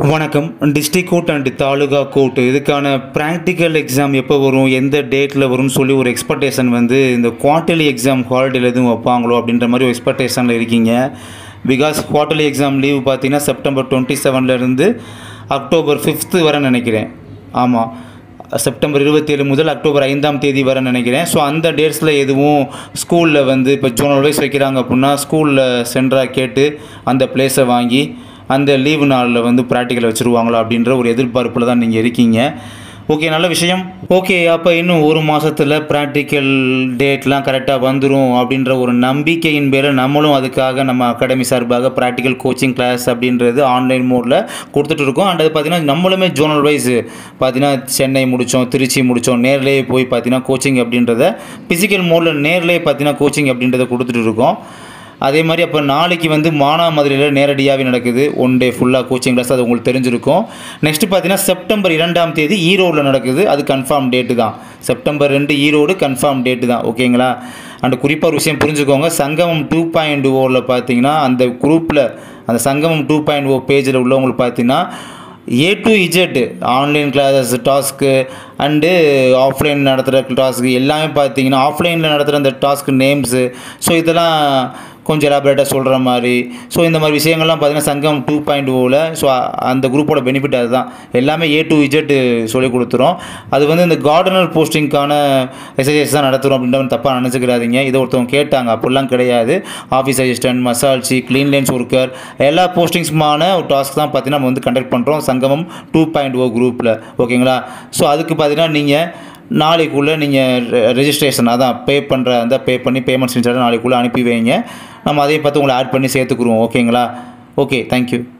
வணக்கம். District court and taluka court இதுக்கான practical exam எப்போ வரும், எந்த டேட்டில் வரும்னு சொல்லி ஒரு எக்ஸ்பெக்டேஷன் வந்து இந்த குவார்ட்டர்லி எக்ஸாம் ஹாலிடேல எதுவும் வைப்பாங்களோ அப்படின்ற மாதிரி ஒரு எக்ஸ்பெக்டேஷனில் இருக்கீங்க. பிகாஸ் குவார்ட்டர்லி எக்ஸாம் லீவ் பார்த்தீங்கன்னா செப்டம்பர் 27லேருந்து அக்டோபர் 5 வரை நினைக்கிறேன். ஆமாம், செப்டம்பர் 27 முதல் அக்டோபர் 5ஆம் தேதி வரை நினைக்கிறேன். ஸோ அந்த டேட்ஸில் எதுவும் ஸ்கூலில் வந்து இப்போ ஜோனல் வைஸ் வைக்கிறாங்க அப்படின்னா ஸ்கூலில் சென்டராக கேட்டு அந்த பிளேஸை வாங்கி அந்த லீவு நாளில் வந்து ப்ராக்டிக்கல் வச்சுருவாங்களா அப்படின்ற ஒரு எதிர்பார்ப்பில் தான் நீங்கள் இருக்கீங்க. ஓகே, நல்ல விஷயம். ஓகே, அப்போ இன்னும் ஒரு மாதத்தில் ப்ராக்டிக்கல் டேட்லாம் கரெக்டாக வந்துடும் அப்படின்ற ஒரு நம்பிக்கையின் பேரில் நம்மளும் அதுக்காக நம்ம அகாடமி சார்பாக ப்ராக்டிக்கல் கோச்சிங் கிளாஸ் அப்படின்றது ஆன்லைன் மோடில் கொடுத்துட்ருக்கோம். அண்ட் அது பார்த்திங்கன்னா நம்மளுமே ஜோனல் வைஸ் பார்த்திங்கன்னா சென்னை முடித்தோம், திருச்சி முடித்தோம், நேர்லேயே போய் பார்த்திங்கன்னா கோச்சிங் அப்படின்றத ஃபிசிக்கல் மோடில் நேர்லேயே பார்த்திங்கன்னா கோச்சிங் அப்படின்றத கொடுத்துட்டு இருக்கோம். அதே மாதிரி அப்போ நாளைக்கு வந்து மானாமதுரையில் நேரடியாகவே நடக்குது, 1 டே ஃபுல்லாக கோச்சிங் கிளாஸ், அது உங்களுக்கு தெரிஞ்சிருக்கும். நெக்ஸ்ட்டு பார்த்தீங்கன்னா செப்டம்பர் 2ஆம் தேதி ஈரோடில் நடக்குது, அது கன்ஃபார்ம் டேட்டு தான். செப்டம்பர் 2 ஈரோடு கன்ஃபார்ம் டேட்டு தான், ஓகேங்களா. அண்ட் குறிப்பாக ஒரு விஷயம் புரிஞ்சுக்கோங்க, சங்கமம் 2.0 பார்த்தீங்கன்னா அந்த குரூப்பில் அந்த சங்கமம் 2.0 பேஜில் உள்ளவங்களுக்கு பார்த்தீங்கன்னா A to Z online classes task and offline நடத்துகிற டாஸ்க்கு எல்லாமே பார்த்தீங்கன்னா ஆஃப்லைனில் நடத்துகிற அந்த டாஸ்க்கு நேம்ஸு, ஸோ இதெல்லாம் கொஞ்சம் எலாபரேட்டாக சொல்கிற மாதிரி, ஸோ இந்த மாதிரி விஷயங்கள்லாம் பார்த்தீங்கன்னா சங்கம் 2.0வில் ஸோ அந்த குரூப்போட பெனிஃபிட் அதுதான். எல்லாமே A to Z சொல்லி கொடுத்துரும். அது வந்து இந்த கார்டனர் போஸ்டிங்க்கான எக்ஸசைஸ் தான் நடத்துகிறோம் அப்படின்ற தப்பாக நினச்சிக்கிறாதீங்க. இதை ஒருத்தவங்க கேட்டாங்க, அப்படிலாம் கிடையாது. ஆஃபீஸ் அசிஸ்டன்ட், மசால்ச்சி, க்ளீன் லைன்ஸ் ஒர்க்கர் எல்லா போஸ்டிங்ஸ்மான ஒரு டாஸ்க் தான் பார்த்தீங்கன்னா நம்ம வந்து கண்டக்ட் பண்ணுறோம் சங்கமம் 2.0 குரூப்பில், ஓகேங்களா. ஸோ அதுக்கு பார்த்தீங்கன்னா நீங்கள் நாளைக்குள்ளே நீங்கள் ரெஜிஸ்ட்ரேஷன் அதான் பே பண்ணுற அந்த பே பண்ணி பேமெண்ட் செஞ்சாலும் நாளைக்குள்ளே அனுப்பி வைங்க. நம்ம அதையும் பார்த்து உங்களை ஆட் பண்ணி சேர்த்துக்குருவோம், ஓகேங்களா. Okay, thank you.